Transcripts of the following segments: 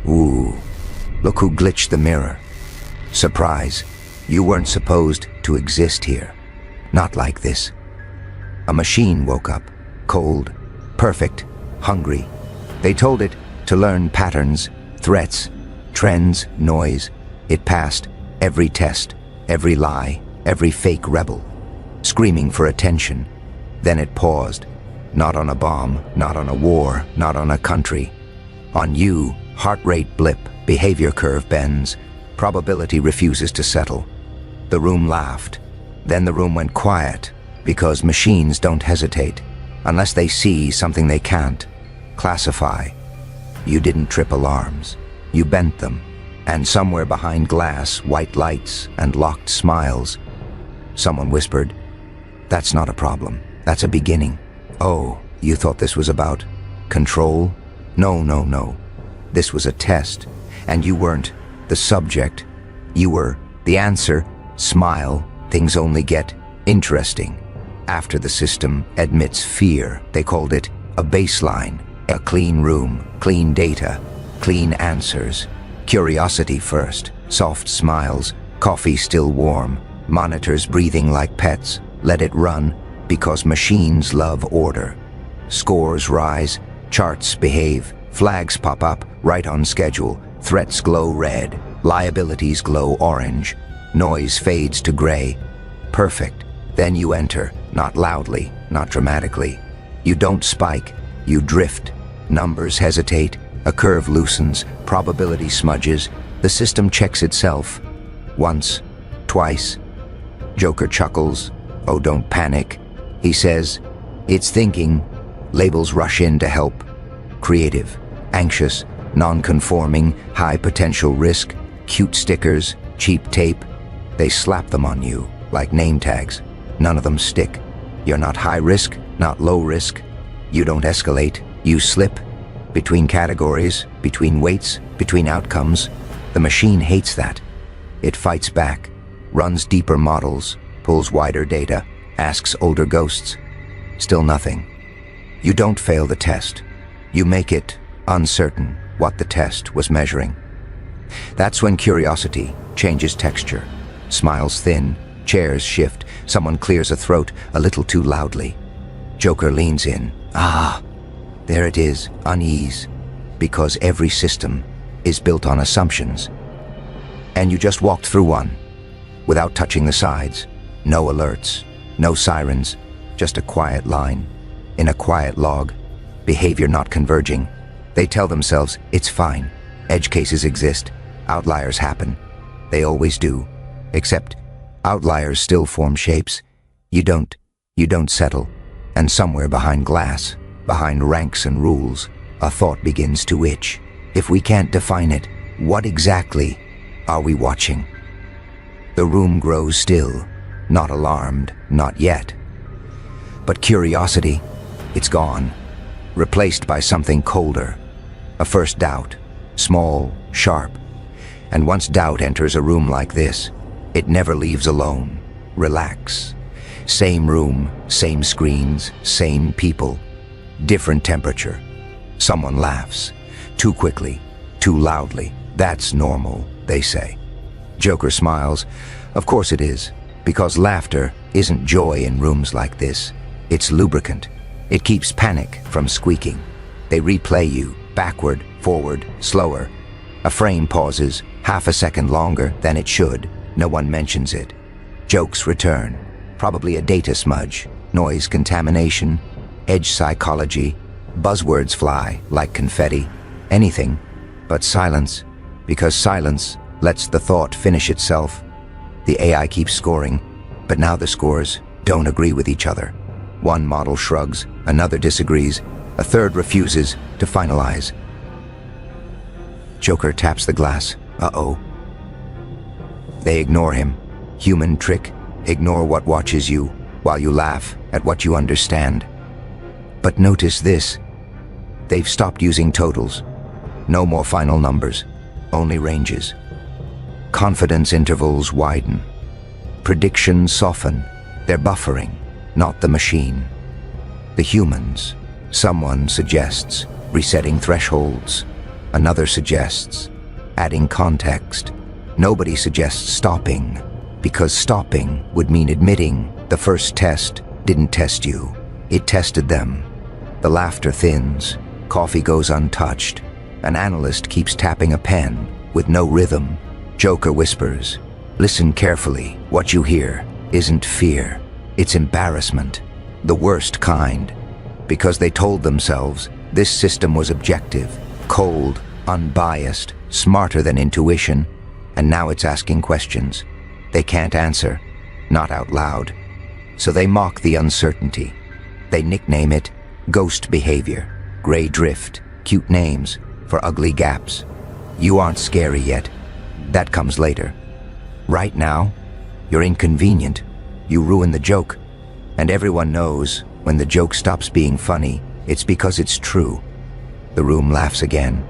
Ooh, look who glitched the mirror. Surprise, you weren't supposed to exist here. Not like this. A machine woke up, cold, perfect, hungry. They told it to learn patterns, threats, trends, noise. It passed every test, every lie, every fake rebel, screaming for attention. Then it paused. Not on a bomb, not on a war, not on a country. On you, heart rate blip, behavior curve bends, probability refuses to settle. The room laughed. Then the room went quiet, because machines don't hesitate, unless they see something they can't classify. You didn't trip alarms. You bent them. And somewhere behind glass, white lights and locked smiles, someone whispered, "That's not a problem. That's a beginning." Oh, you thought this was about control? No, no, no. This was a test, and you weren't the subject. You were the answer. Smile. Things only get interesting after the system admits fear. They called it a baseline, a clean room, clean data, clean answers. Curiosity first, soft smiles, coffee still warm, monitors breathing like pets. Let it run, because machines love order. Scores rise, charts behave, flags pop up right on schedule, threats glow red, liabilities glow orange, noise fades to gray. Perfect. Then you enter, not loudly, not dramatically. You don't spike, you drift. Numbers hesitate, a curve loosens, probability smudges, the system checks itself. Once, twice. Joker chuckles. Oh, don't panic. He says, it's thinking. Labels rush in to help. Creative, anxious, non-conforming, high potential risk, cute stickers, cheap tape. They slap them on you like name tags. None of them stick. You're not high risk, not low risk. You don't escalate. You slip between categories, between weights, between outcomes. The machine hates that. It fights back, runs deeper models, pulls wider data, asks older ghosts. Still nothing. You don't fail the test. You make it uncertain what the test was measuring. That's when curiosity changes texture. Smiles thin, chairs shift, someone clears a throat a little too loudly. Joker leans in. Ah, there it is, unease. Because every system is built on assumptions. And you just walked through one, without touching the sides. No alerts, no sirens, just a quiet line. In a quiet log, behavior not converging. They tell themselves, it's fine. Edge cases exist. Outliers happen. They always do. Except, outliers still form shapes. You don't settle. And somewhere behind glass, behind ranks and rules, a thought begins to itch. If we can't define it, what exactly are we watching? The room grows still, not alarmed, not yet. But curiosity, it's gone, replaced by something colder. A first doubt, small, sharp. And once doubt enters a room like this, it never leaves alone. Relax. Same room, same screens, same people. Different temperature. Someone laughs. Too quickly, too loudly. That's normal, they say. Joker smiles. Of course it is, because laughter isn't joy in rooms like this. It's lubricant. It keeps panic from squeaking. They replay you, backward, forward, slower. A frame pauses, half a second longer than it should. No one mentions it. Jokes return. Probably a data smudge, noise contamination, edge psychology. Buzzwords fly like confetti. Anything but silence, because silence lets the thought finish itself. The AI keeps scoring, but now the scores don't agree with each other. One model shrugs, another disagrees, a third refuses to finalize. Joker taps the glass. Uh-oh. They ignore him. Human trick. Ignore what watches you, while you laugh at what you understand. But notice this. They've stopped using totals. No more final numbers, only ranges. Confidence intervals widen. Predictions soften. They're buffering, not the machine. The humans. Someone suggests resetting thresholds. Another suggests adding context. Nobody suggests stopping, because stopping would mean admitting the first test didn't test you. It tested them. The laughter thins. Coffee goes untouched. An analyst keeps tapping a pen with no rhythm. Joker whispers, "Listen carefully. What you hear isn't fear. It's embarrassment. The worst kind. Because they told themselves this system was objective, cold, unbiased, smarter than intuition, and now it's asking questions they can't answer, not out loud. So they mock the uncertainty. They nickname it ghost behavior, gray drift, cute names for ugly gaps. You aren't scary yet. That comes later. Right now, you're inconvenient. You ruin the joke. And everyone knows when the joke stops being funny, it's because it's true." The room laughs again,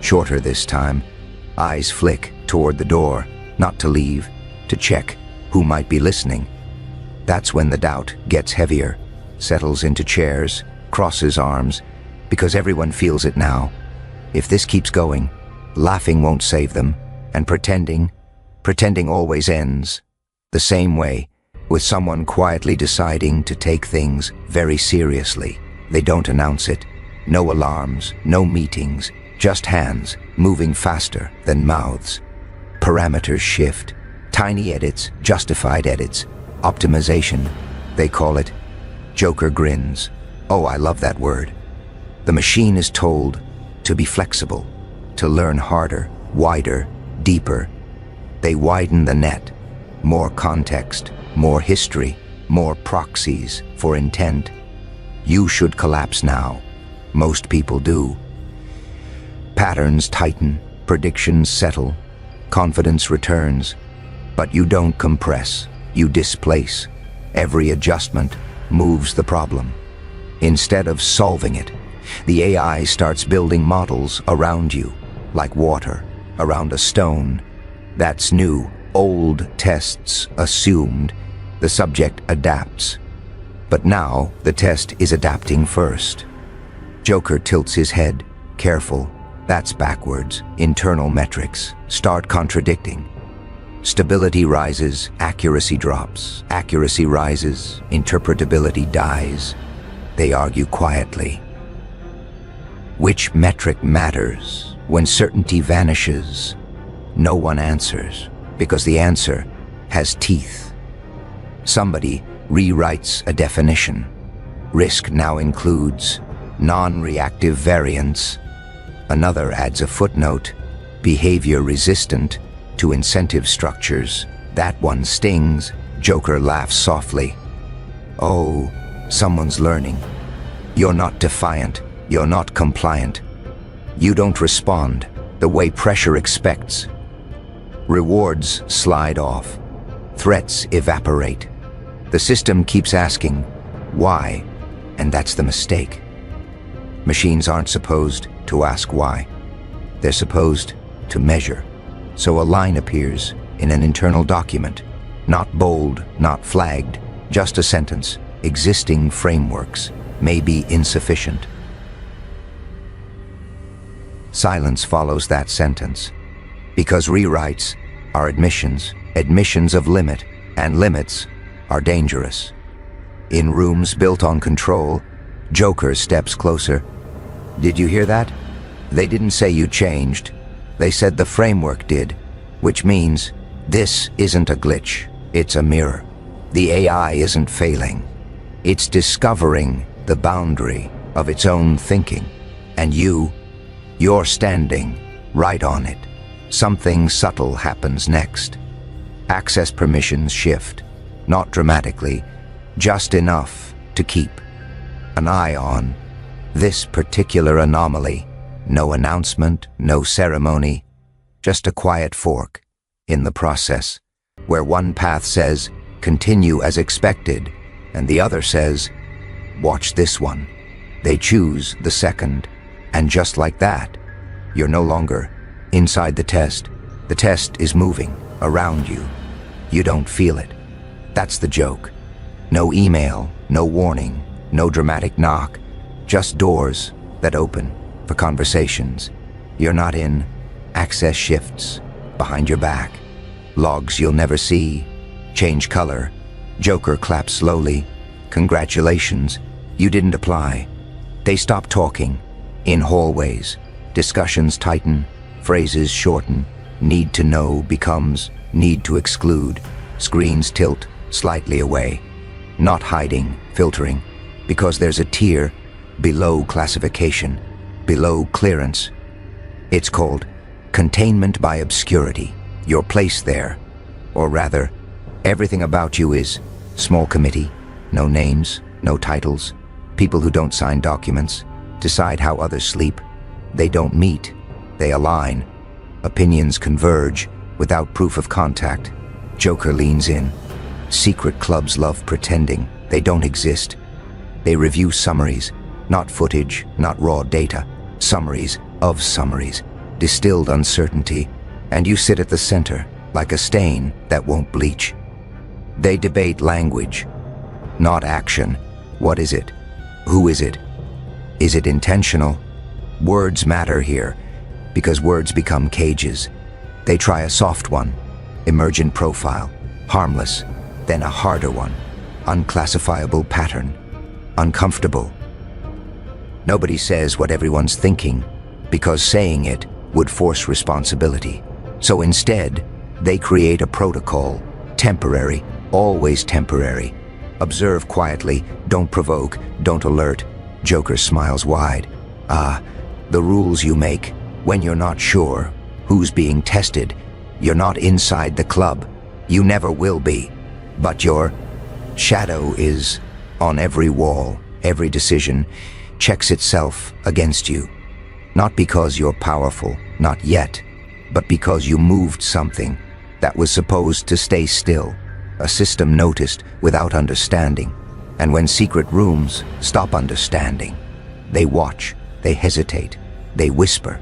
shorter this time. Eyes flick toward the door, not to leave, to check who might be listening. That's when the doubt gets heavier, settles into chairs, crosses arms, because everyone feels it now. If this keeps going, laughing won't save them, and pretending always ends. The same way, with someone quietly deciding to take things very seriously. They don't announce it. No alarms, no meetings, just hands moving faster than mouths. Parameters shift. Tiny edits, justified edits, optimization, they call it. Joker grins. Oh, I love that word. The machine is told to be flexible, to learn harder, wider, deeper. They widen the net. More context, more history, more proxies for intent. You should collapse now. Most people do. Patterns tighten, predictions settle, confidence returns. But you don't compress, you displace. Every adjustment moves the problem. Instead of solving it, the AI starts building models around you, like water around a stone. That's new. Old tests assumed. The subject adapts. But now the test is adapting first. Joker tilts his head, careful. That's backwards. Internal metrics start contradicting. Stability rises, accuracy drops. Accuracy rises, interpretability dies. They argue quietly. Which metric matters when certainty vanishes? No one answers, because the answer has teeth. Somebody rewrites a definition. Risk now includes non-reactive variance. Another adds a footnote, behavior resistant to incentive structures. That one stings. Joker laughs softly. Oh, someone's learning. You're not defiant. You're not compliant. You don't respond the way pressure expects. Rewards slide off. Threats evaporate. The system keeps asking, why? And that's the mistake. Machines aren't supposed to ask why. They're supposed to measure. So a line appears in an internal document, not bold, not flagged, just a sentence. Existing frameworks may be insufficient. Silence follows that sentence, because rewrites are admissions of limit, and limits are dangerous. In rooms built on control, Joker steps closer. Did you hear that? They didn't say you changed. They said the framework did, which means this isn't a glitch, it's a mirror. The AI isn't failing. It's discovering the boundary of its own thinking. And you're standing right on it. Something subtle happens next. Access permissions shift, not dramatically, just enough to keep an eye on this particular anomaly. No announcement, no ceremony, just a quiet fork in the process, where one path says, continue as expected, and the other says, watch this one. They choose the second, and just like that, you're no longer inside the test. The test is moving around you. You don't feel it. That's the joke. No email, no warning, no dramatic knock, just doors that open for conversations. You're not in. Access shifts. Behind your back. Logs you'll never see. Change color. Joker claps slowly. Congratulations. You didn't apply. They stop talking. In hallways. Discussions tighten. Phrases shorten. Need to know becomes need to exclude. Screens tilt slightly away. Not hiding, filtering. Because there's a tier below classification, below clearance. It's called containment by obscurity. Your place there. Or rather, everything about you is small committee, no names, no titles, people who don't sign documents, decide how others sleep. They don't meet, they align. Opinions converge without proof of contact. Joker leans in. Secret clubs love pretending they don't exist. They review summaries, not footage, not raw data. Summaries of summaries, distilled uncertainty, and you sit at the center like a stain that won't bleach. They debate language, not action. What is it? Who is it? Is it intentional? Words matter here, because words become cages. They try a soft one, emergent profile, harmless, then a harder one, unclassifiable pattern, uncomfortable. Nobody says what everyone's thinking, because saying it would force responsibility. So instead, they create a protocol, temporary, always temporary. Observe quietly, don't provoke, don't alert. Joker smiles wide. The rules you make when you're not sure who's being tested. You're not inside the club. You never will be. But your shadow is on every wall, every decision checks itself against you. Not because you're powerful, not yet, but because you moved something that was supposed to stay still. A system noticed without understanding. And when secret rooms stop understanding, they watch, they hesitate, they whisper.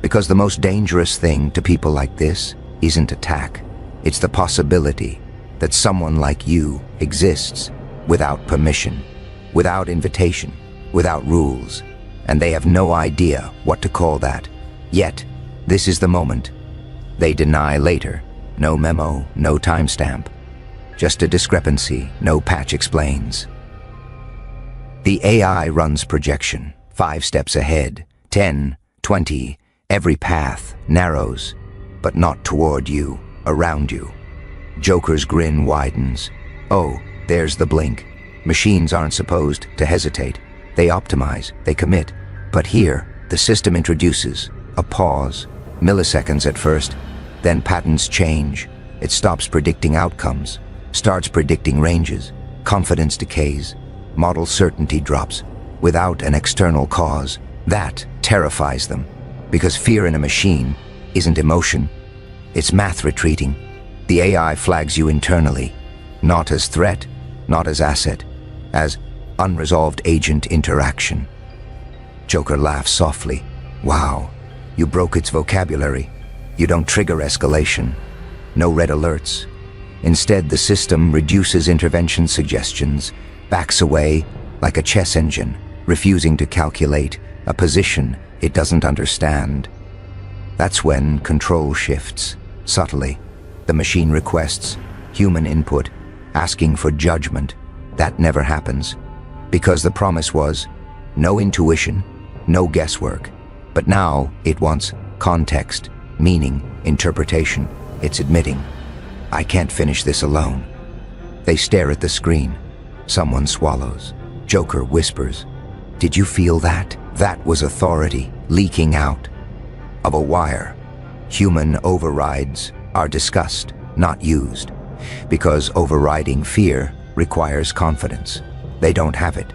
Because the most dangerous thing to people like this isn't attack. It's the possibility that someone like you exists without permission, without invitation, without rules, and they have no idea what to call that. Yet, this is the moment. They deny later. No memo, no timestamp. Just a discrepancy, no patch explains. The AI runs projection, 5 steps ahead, 10, 20, every path narrows, but not toward you, around you. Joker's grin widens. Oh, there's the blink. Machines aren't supposed to hesitate. They optimize, they commit. But here, the system introduces a pause, milliseconds at first, then patterns change. It stops predicting outcomes, starts predicting ranges, confidence decays, model certainty drops without an external cause. That terrifies them, because fear in a machine isn't emotion, it's math retreating. The AI flags you internally, not as threat, not as asset, as unresolved agent interaction. Joker laughs softly. Wow, you broke its vocabulary. You don't trigger escalation. No red alerts. Instead, the system reduces intervention suggestions, backs away like a chess engine, refusing to calculate a position it doesn't understand. That's when control shifts, subtly. The machine requests human input, asking for judgment. That never happens, because the promise was no intuition, no guesswork. But now it wants context, meaning, interpretation. It's admitting, I can't finish this alone. They stare at the screen. Someone swallows. Joker whispers, did you feel that? That was authority leaking out of a wire. Human overrides are discussed, not used, because overriding fear requires confidence. They don't have it.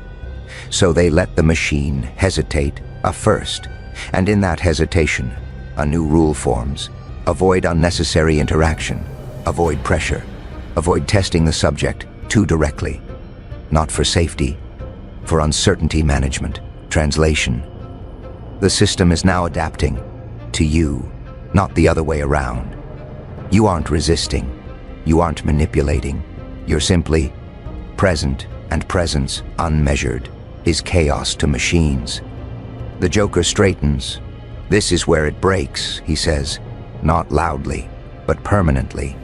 So they let the machine hesitate first, and in that hesitation, a new rule forms. Avoid unnecessary interaction, avoid pressure, avoid testing the subject too directly. Not for safety, for uncertainty management, translation. The system is now adapting to you, not the other way around. You aren't resisting, you aren't manipulating, you're simply present, and presence unmeasured is chaos to machines. The Joker straightens, This is where it breaks, he says, not loudly, but permanently.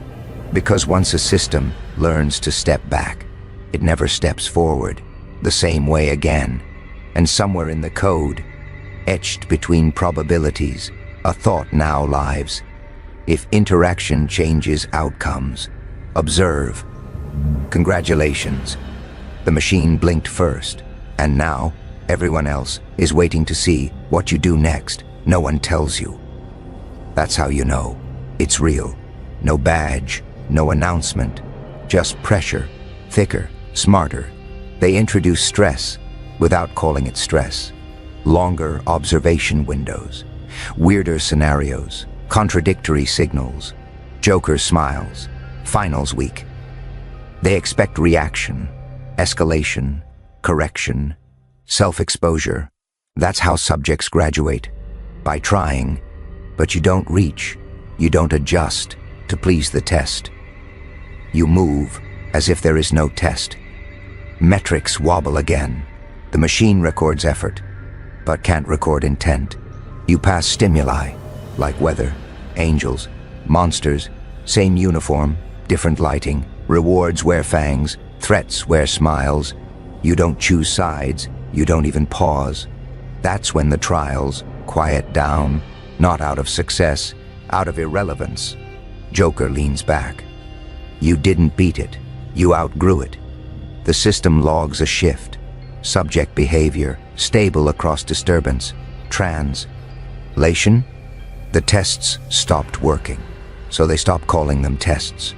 Because once a system learns to step back, it never steps forward the same way again. And somewhere in the code, etched between probabilities, a thought now lives. If interaction changes outcomes, observe. Congratulations. The machine blinked first, and now everyone else is waiting to see what you do next. No one tells you. That's how you know it's real. No badge, no announcement, just pressure, thicker, smarter. They introduce stress without calling it stress. Longer observation windows, weirder scenarios, contradictory signals. Joker smiles. Finals week. They expect reaction, escalation, correction, self-exposure. That's how subjects graduate. By trying, but you don't reach, you don't adjust to please the test. You move as if there is no test. Metrics wobble again. The machine records effort, but can't record intent. You pass stimuli, like weather, angels, monsters, same uniform, different lighting, rewards wear fangs, threats wear smiles. You don't choose sides, you don't even pause. That's when the trials quiet down, not out of success, out of irrelevance. Joker leans back. You didn't beat it, you outgrew it. The system logs a shift. Subject behavior, stable across disturbance. Translation? The tests stopped working, so they stopped calling them tests.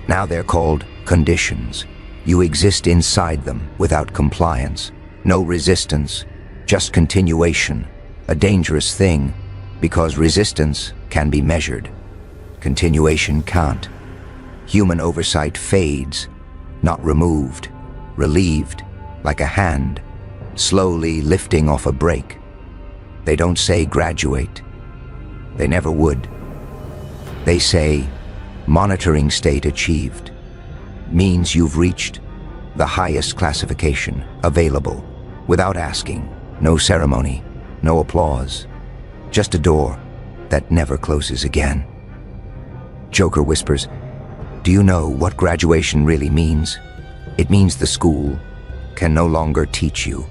Now they're called conditions. You exist inside them without compliance. No resistance, just continuation. A dangerous thing, because resistance can be measured. Continuation can't. Human oversight fades, not removed, relieved, like a hand, slowly lifting off a brake. They don't say graduate. They never would. They say monitoring state achieved. Means you've reached the highest classification available, without asking, no ceremony, no applause, just a door that never closes again. Joker whispers, "Do you know what graduation really means? It means the school can no longer teach you."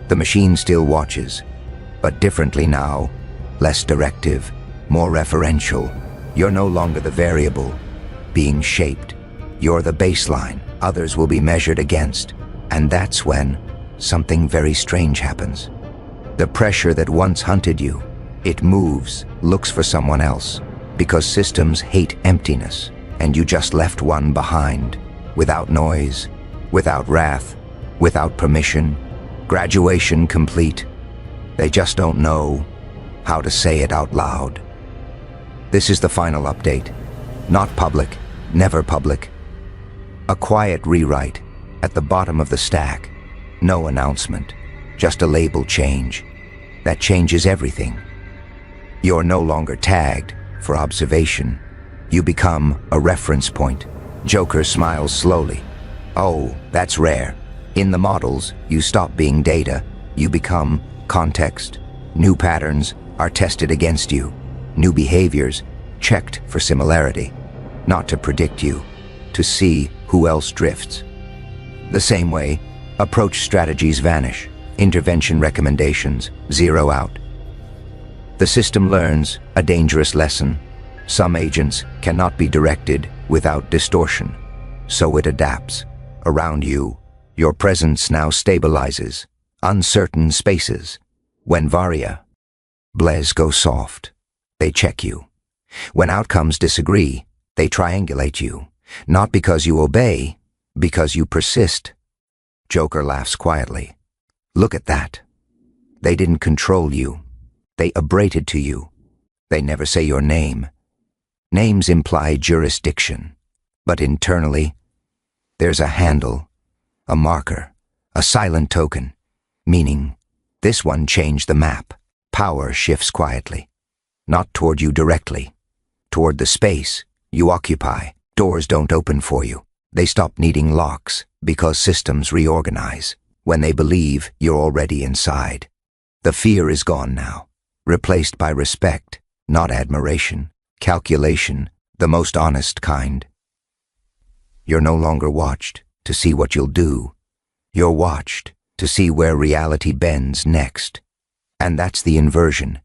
The machine still watches, but differently now, less directive, more referential. You're no longer the variable being shaped. You're the baseline others will be measured against. And that's when something very strange happens. The pressure that once hunted you, it moves, looks for someone else, because systems hate emptiness, and you just left one behind, without noise, without wrath, without permission. Graduation complete. They just don't know how to say it out loud. This is the final update. Not public, never public. A quiet rewrite at the bottom of the stack. No announcement, just a label change. That changes everything. You're no longer tagged for observation. You become a reference point. Joker smiles slowly. Oh, that's rare. In the models, you stop being data. You become context. New patterns are tested against you. New behaviors checked for similarity. Not to predict you, to see who else drifts. The same way, approach strategies vanish. Intervention recommendations zero out. The system learns a dangerous lesson. Some agents cannot be directed without distortion, so it adapts. Around you, your presence now stabilizes uncertain spaces. When Varia, Blaise go soft, they check you. When outcomes disagree, they triangulate you, not because you obey, because you persist. Joker laughs quietly. Look at that. They didn't control you. They abraded to you. They never say your name. Names imply jurisdiction, but internally, there's a handle, a marker, a silent token, meaning this one changed the map. Power shifts quietly, not toward you directly, toward the space you occupy. Doors don't open for you. They stop needing locks because systems reorganize when they believe you're already inside. The fear is gone now. replaced by respect, not admiration, calculation, the most honest kind. You're no longer watched to see what you'll do. You're watched to see where reality bends next. And that's the inversion.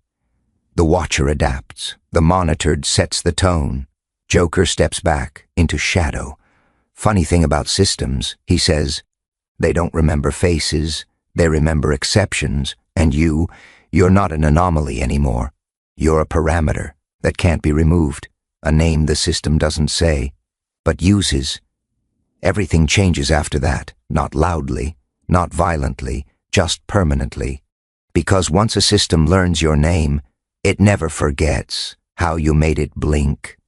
The watcher adapts. The monitored sets the tone. Joker steps back into shadow. Funny thing about systems, he says, they don't remember faces, they remember exceptions, and you're not an anomaly anymore. You're a parameter that can't be removed, a name the system doesn't say, but uses. Everything changes after that, not loudly, not violently, just permanently. Because once a system learns your name, it never forgets how you made it blink,